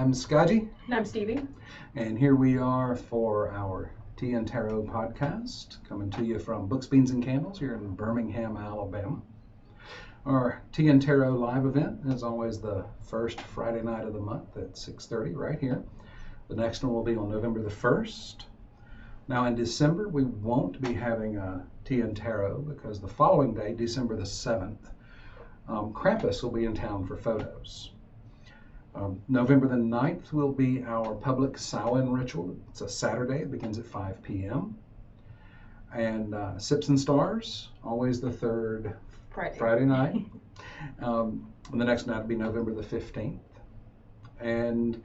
I'm Skaji. And I'm Stevie. And here we are for our Tea and Tarot podcast, coming to you from Books, Beans, and Candles here in Birmingham, Alabama. Our Tea and Tarot live event is always the first Friday night of the month at 6:30 right here. The next one will be on November the 1st. Now in December, we won't be having a Tea and Tarot because the following day, December the 7th, Krampus will be in town for photos. November the 9th will be our public Samhain ritual. It's a Saturday. It begins at 5 p.m. And Sips and Stars, always the third Friday night. And the next night will be November the 15th. And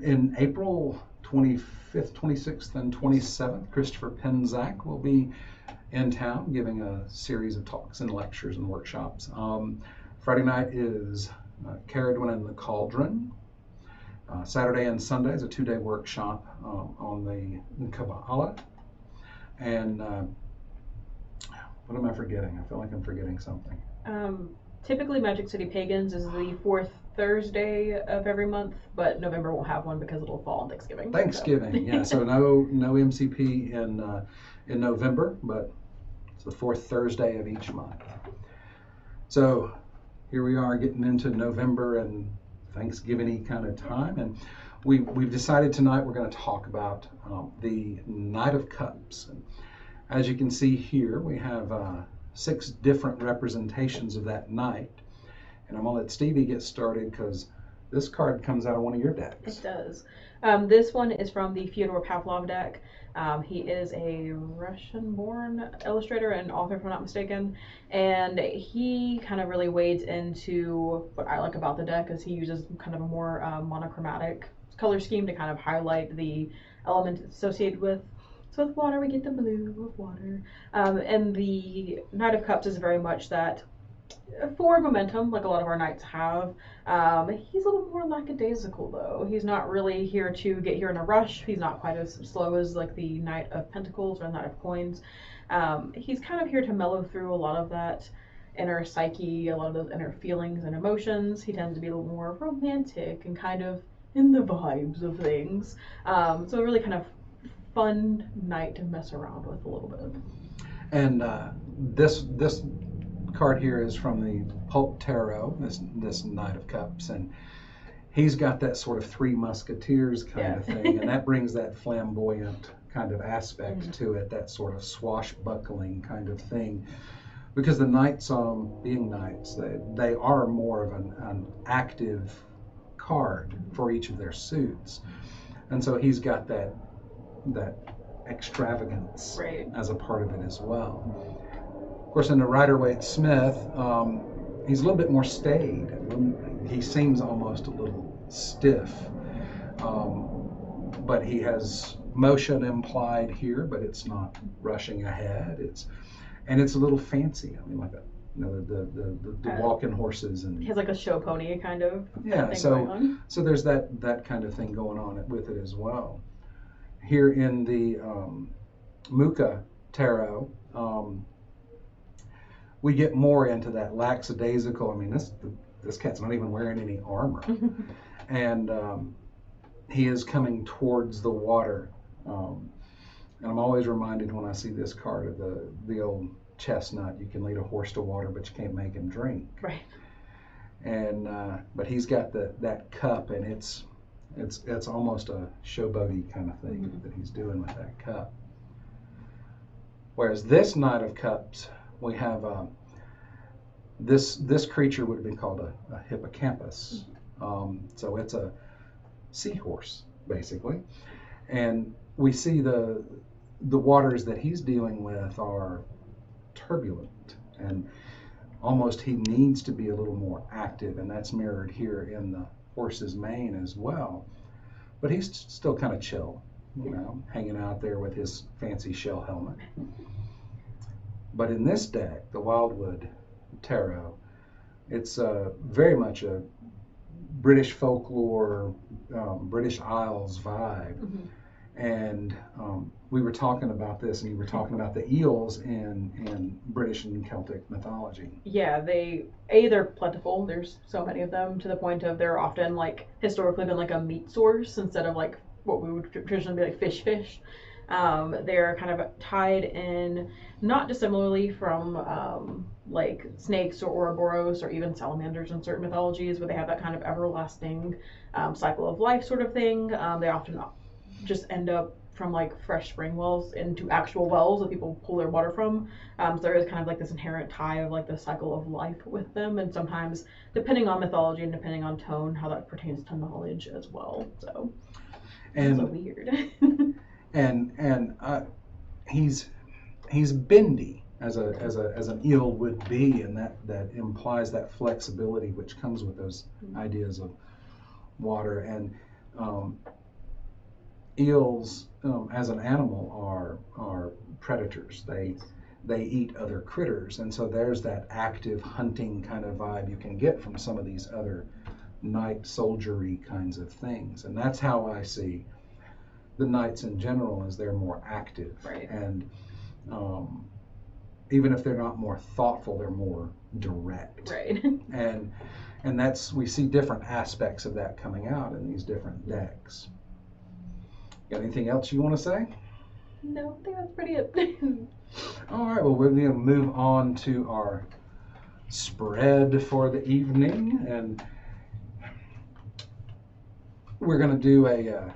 in April 25th, 26th, and 27th, Christopher Penczak will be in town giving a series of talks and lectures and workshops. Friday night is Caradwin and the Cauldron. Saturday and Sunday is a 2-day workshop on the Kabbalah. And what am I forgetting? I feel like I'm forgetting something. Typically Magic City Pagans is the fourth Thursday of every month, but November won't have one because it'll fall on Thanksgiving. Thanksgiving, yeah. So no MCP in November, but it's the fourth Thursday of each month. So here we are getting into November and Thanksgiving-y kind of time, and we've decided tonight we're going to talk about the Knight of Cups. And as you can see here, we have 6 different representations of that knight, and I'm going to let Stevie get started because this card comes out of one of your decks. It does. This one is from the Fyodor Pavlov deck. He is a Russian-born illustrator and author, if I'm not mistaken, and he kind of really wades into what I like about the deck is he uses kind of a more monochromatic color scheme to kind of highlight the element associated with. So with water, we get the blue of water, and the Knight of Cups is very much that forward momentum, like a lot of our knights have. He's a little more lackadaisical, though. He's not really here to get here in a rush. He's not quite as slow as like the Knight of Pentacles or Knight of Coins. He's kind of here to mellow through a lot of that inner psyche, a lot of those inner feelings and emotions. He tends to be a little more romantic and kind of in the vibes of things. So a really kind of fun knight to mess around with a little bit. And this card here is from the Pulp Tarot, this Knight of Cups, and he's got that sort of Three Musketeers kind of thing, and that brings that flamboyant kind of aspect to it, that sort of swashbuckling kind of thing, because the knights, being knights, they are more of an active card for each of their suits, and so he's got that extravagance as a part of it as well. Of course, in the Rider-Waite-Smith, he's a little bit more staid. He seems almost a little stiff, but he has motion implied here, but it's not rushing ahead. It's a little fancy. I mean, like the walking horses, and he has like a show pony kind of thing going on. So there's that kind of thing going on with it as well. Here in the Mucha Tarot, we get more into that lackadaisical. I mean, this cat's not even wearing any armor, and he is coming towards the water. And I'm always reminded when I see this card of the old chestnut. You can lead a horse to water, but you can't make him drink. Right. And but he's got that cup, and it's almost a showboaty kind of thing that he's doing with that cup. Whereas this Knight of Cups, we have this creature would have been called a hippocampus. So it's a seahorse, basically. And we see the waters that he's dealing with are turbulent, and almost he needs to be a little more active, and that's mirrored here in the horse's mane as well. But he's still kind of chill, hanging out there with his fancy shell helmet. But in this deck, the Wildwood Tarot, it's very much a British folklore, British Isles vibe. And we were talking about this, and you were talking about the eels in British and Celtic mythology. Yeah, they're plentiful. There's so many of them to the point of they're often like historically been like a meat source instead of like what we would traditionally be like fish. They're kind of tied in not dissimilarly from like snakes or Ouroboros or even salamanders in certain mythologies, where they have that kind of everlasting cycle of life sort of thing. They often just end up from like fresh spring wells into actual wells that people pull their water from. So there is kind of like this inherent tie of like the cycle of life with them, and sometimes depending on mythology and depending on tone, how that pertains to knowledge as well. So it's so weird. and he's bendy as an eel would be, and that implies that flexibility which comes with those ideas of water. And eels as an animal are predators. They eat other critters, and so there's that active hunting kind of vibe you can get from some of these other night soldiery kinds of things. And that's how I see the knights in general, as they're more active. Right. And even if they're not more thoughtful, they're more direct. Right. And that's, we see different aspects of that coming out in these different decks. Got anything else you want to say? No, I think that's pretty it. All right, well, we're going to move on to our spread for the evening, and we're going to do a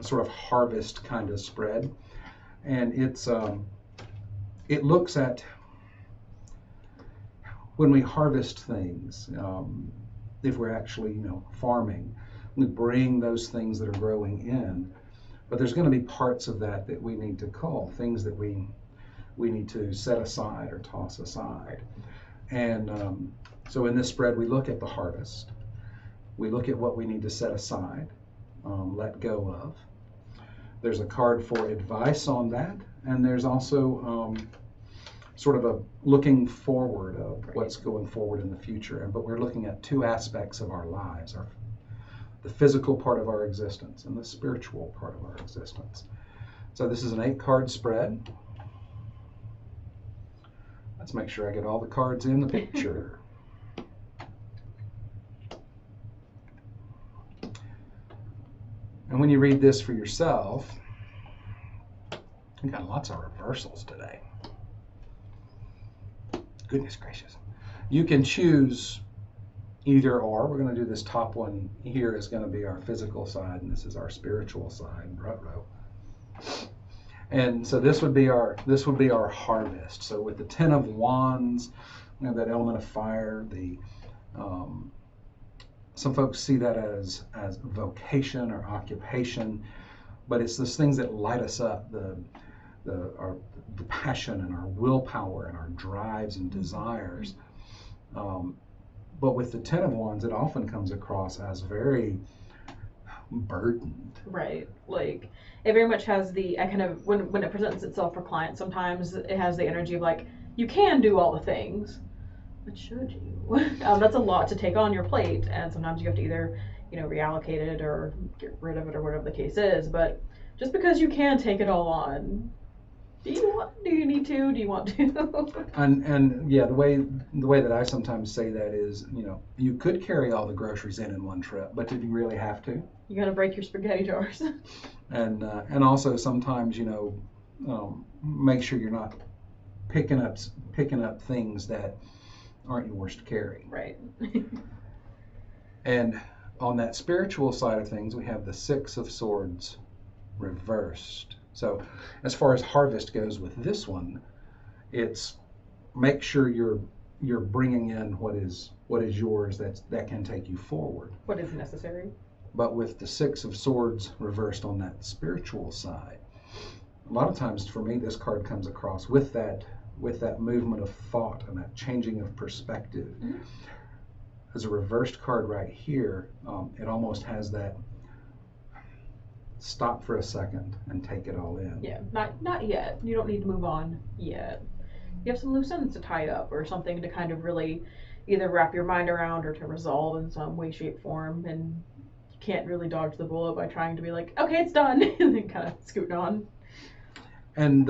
sort of harvest kind of spread. And it looks at when we harvest things, if we're actually farming, we bring those things that are growing in, but there's going to be parts of that we need to cull, things that we need to set aside or toss aside. And so in this spread, we look at the harvest, we look at what we need to set aside, let go of. There's a card for advice on that, and there's also sort of a looking forward of what's going forward in the future. But we're looking at two aspects of our lives, the physical part of our existence and the spiritual part of our existence. So this is an 8-card spread. Let's make sure I get all the cards in the picture. And when you read this for yourself, we got lots of reversals today. Goodness gracious. You can choose either or. We're going to do this top one here is going to be our physical side, and this is our spiritual side, Rut-row. And so this would be our harvest. So with the 10 of Wands, we have that element of fire. Some folks see that as vocation or occupation, but it's those things that light us up, the passion and our willpower and our drives and desires. But with the 10 of Wands, it often comes across as very burdened. Right. Like it very much has the kind of when it presents itself for clients, sometimes it has the energy of like, you can do all the things, but should you? That's a lot to take on your plate, and sometimes you have to either reallocate it or get rid of it or whatever the case is. But just because you can take it all on, do you need to? Do you want to? And yeah, the way that I sometimes say that is, you could carry all the groceries in one trip, but did you really have to? You gotta break your spaghetti jars. And also sometimes make sure you're not picking up things that aren't yours to carry. Right. And on that spiritual side of things, we have the 6 of Swords reversed. So as far as harvest goes with this one, it's make sure you're bringing in what is yours that can take you forward. What is necessary. But with the 6 of Swords reversed on that spiritual side, a lot of times for me this card comes across with that movement of thought and that changing of perspective. Mm-hmm. As a reversed card right here, it almost has that stop for a second and take it all in. Yeah, not yet. You don't need to move on yet. You have some loose ends to tie up or something to kind of really either wrap your mind around or to resolve in some way, shape, form, and you can't really dodge the bullet by trying to be like, okay, it's done, and then kind of scooting on. And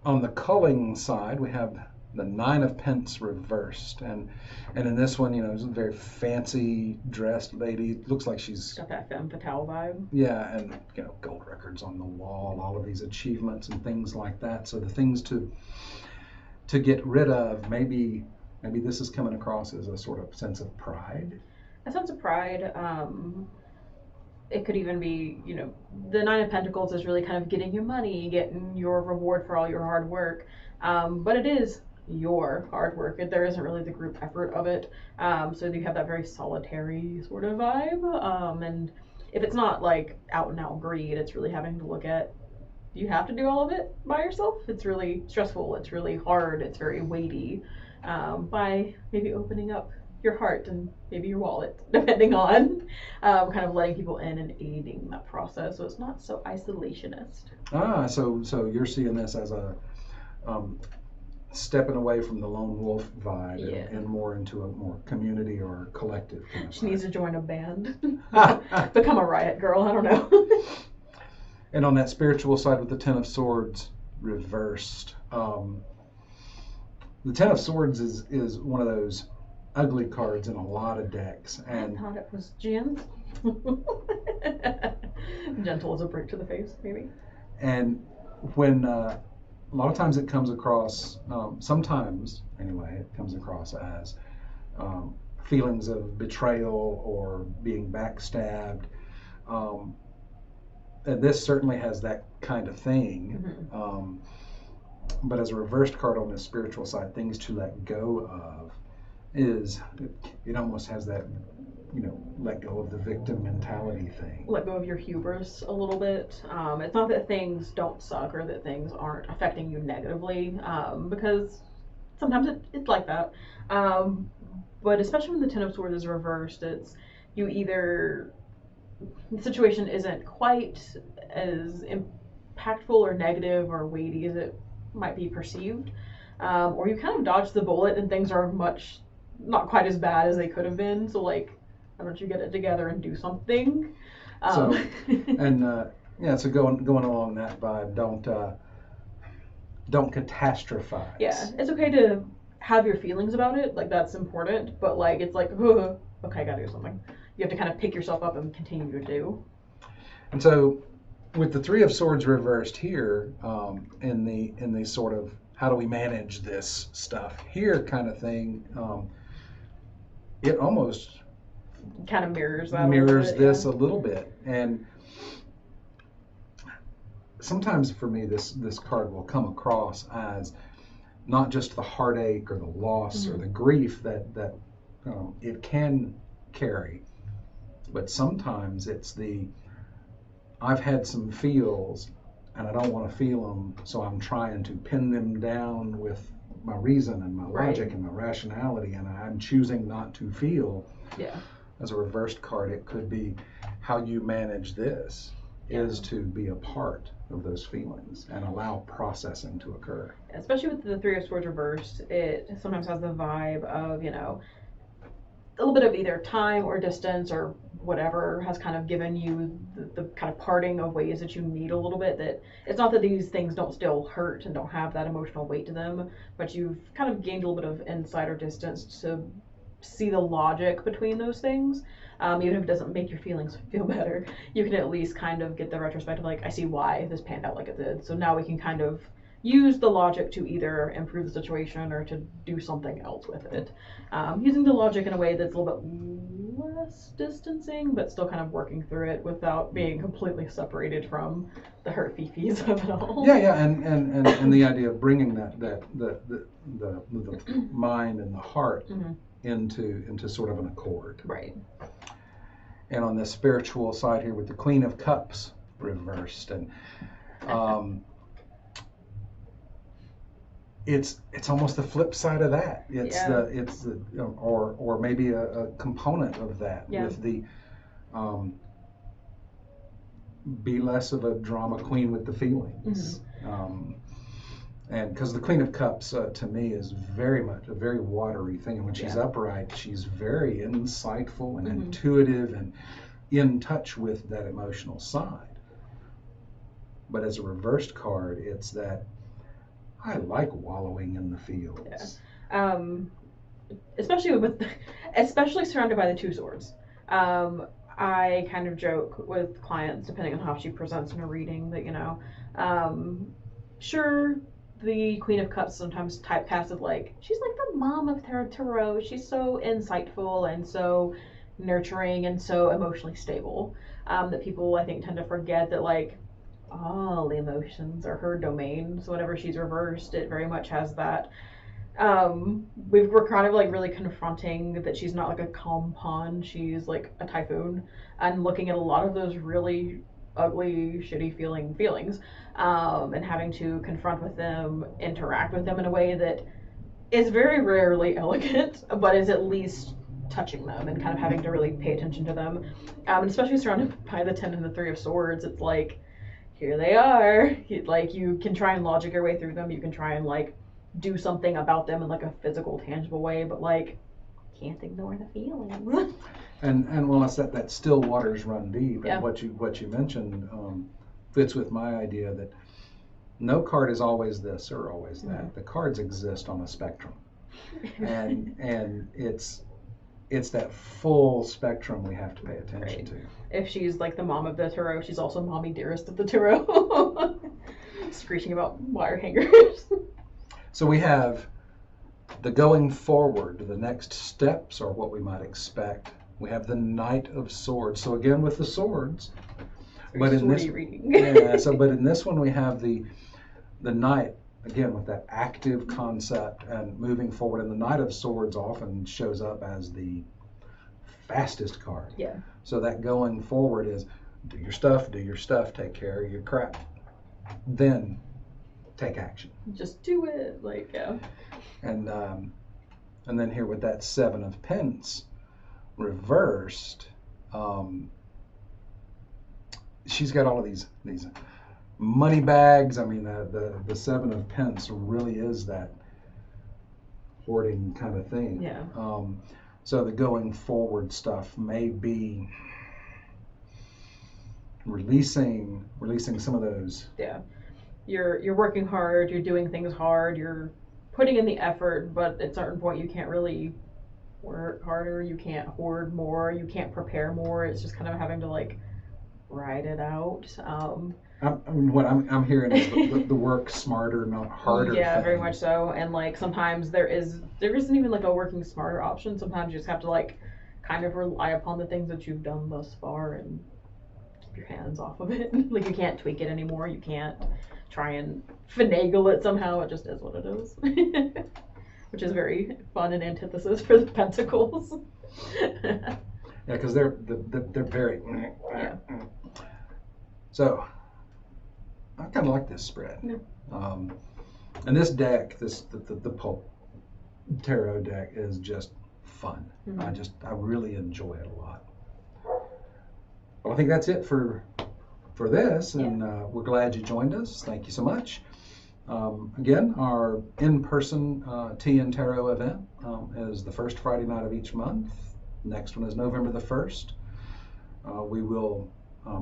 on the culling side, we have the 9 of Pence reversed, and in this one, it's a very fancy dressed lady. Looks like she's got that femme fatale vibe. Yeah, and gold records on the wall, all of these achievements and things like that. So the things to get rid of, maybe this is coming across as a sort of sense of pride. A sense of pride. It could even be, the 9 of Pentacles is really kind of getting your money, getting your reward for all your hard work. But it is your hard work. There isn't really the group effort of it. So you have that very solitary sort of vibe. And if it's not like out and out greed, it's really having to look at, you have to do all of it by yourself. It's really stressful. It's really hard. It's very weighty. By maybe opening up your heart and maybe your wallet, depending on kind of letting people in and aiding that process, so it's not so isolationist. So you're seeing this as a stepping away from the lone wolf vibe and more into a more community or collective kind of She vibe. needs to join a band. Become a riot girl, I don't know. And on that spiritual side with the 10 of Swords reversed, the 10 of Swords is one of those ugly cards in a lot of decks. And I thought it was Jen. Gentle as a brick to the face, maybe. And when a lot of times it comes across, sometimes anyway, it comes across as feelings of betrayal or being backstabbed. And this certainly has that kind of thing. Mm-hmm. But as a reversed card on the spiritual side, things to let go of is, it almost has that, let go of the victim mentality thing. Let go of your hubris a little bit. It's not that things don't suck or that things aren't affecting you negatively, because sometimes it's like that. But especially when the 10 of Swords is reversed, it's you either, the situation isn't quite as impactful or negative or weighty as it might be perceived, or you kind of dodge the bullet and things are not quite as bad as they could have been. So why don't you get it together and do something? So going along that vibe, don't catastrophize. Yeah, it's okay to have your feelings about it, that's important, but it's okay, I gotta do something. You have to kind of pick yourself up and continue to do. And so with the 3 of Swords reversed here, in the sort of how do we manage this stuff here kind of thing, it almost kind of mirrors this a little bit. And sometimes for me this card will come across as not just the heartache or the loss or the grief that it can carry, but sometimes it's I've had some feels and I don't want to feel them, so I'm trying to pin them down with my reason and my logic and my rationality, and I'm choosing not to feel. Yeah. As a reversed card, it could be how you manage this is to be a part of those feelings and allow processing to occur. Especially with the 3 of Swords reversed, it sometimes has the vibe of, a little bit of either time or distance or whatever has kind of given you the kind of parting of ways that you need a little bit. That it's not that these things don't still hurt and don't have that emotional weight to them, but you've kind of gained a little bit of insight or distance to see the logic between those things. Even if it doesn't make your feelings feel better, you can at least kind of get the retrospective, I see why this panned out like it did. So now we can kind of use the logic to either improve the situation or to do something else with it. Using the logic in a way that's a little bit less distancing, but still kind of working through it without being completely separated from the hurt fifis of it all. And the idea of bringing the mind and the heart into sort of an accord. Right. And on the spiritual side here with the Queen of Cups reversed, and it's almost the flip side of that. It's or maybe a component of that with the be less of a drama queen with the feelings. And because the Queen of Cups to me is very much a very watery thing, and when she's upright, she's very insightful and intuitive and in touch with that emotional side. But as a reversed card, it's that I like wallowing in the fields. Yeah. Especially surrounded by the two swords. I kind of joke with clients, depending on how she presents in a reading, that sure, the Queen of Cups sometimes typecasted like she's like the mom of tarot. She's so insightful and so nurturing and so emotionally stable, that people I think tend to forget that like all the emotions are her domain. So whenever she's reversed, it very much has that. We're kind of like really confronting that she's not like a calm pawn, she's like a typhoon, and looking at a lot of those really ugly, shitty feelings, and having to confront with them, interact with them in a way that is very rarely elegant, but is at least touching them and kind of having to really pay attention to them. And especially surrounded by the 10 and the 3 of Swords, it's like, here they are. Like, you can try and logic your way through them, you can try and like do something about them in like a physical, tangible way, but like can't ignore the feelings. And well, it's that still waters run deep. Yeah. And what you mentioned fits with my idea that no card is always this or always that. Mhm. The cards exist on a spectrum, and it's that full spectrum we have to pay attention Right. to. If she's like the mom of the tarot, she's also mommy dearest of the tarot. Screeching about wire hangers. So we have the going forward, the next steps or what we might expect. We have the Knight of Swords. So again with the swords, but in this reading. but in this one we have the Knight again with that active concept and moving forward. And the Knight of Swords often shows up as the fastest card. Yeah. So that going forward is do your stuff, take care of your crap, then take action. Just do it, like, yeah. And then here with that 7 of Pence reversed, she's got all of these money bags. I mean, the 7 of Pence really is that hoarding kind of thing. Yeah. So the going forward stuff may be releasing some of those. Yeah. You're working hard, you're doing things hard, you're putting in the effort, but at a certain point you can't really work harder, you can't hoard more, you can't prepare more. It's just kind of having to like ride it out. What I'm hearing is the work smarter, not harder. Yeah, thing. very much so. And like sometimes there isn't even like a working smarter option. Sometimes you just have to like kind of rely upon the things that you've done thus far and keep your hands off of it. Like you can't tweak it anymore. You can't try and finagle it somehow. It just is what it is. Which is very fun and antithesis for the Pentacles. Yeah, because they're very. Yeah. So I kind of like this spread. Yeah. And this deck, the Pulp Tarot deck is just fun. Mm-hmm. I really enjoy it a lot. Well, I think that's it for this, and we're glad you joined us. Thank you so much. Again, our in-person Tea and Tarot event is the first Friday night of each month. Next one is November the 1st. We will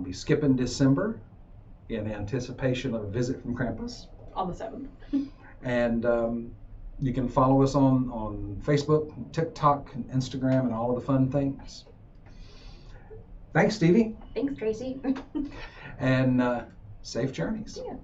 be skipping December in anticipation of a visit from Krampus. On the 7th. And you can follow us on Facebook, TikTok, and Instagram, and all of the fun things. Thanks, Stevie. Thanks, Tracy. And safe journeys. Yeah.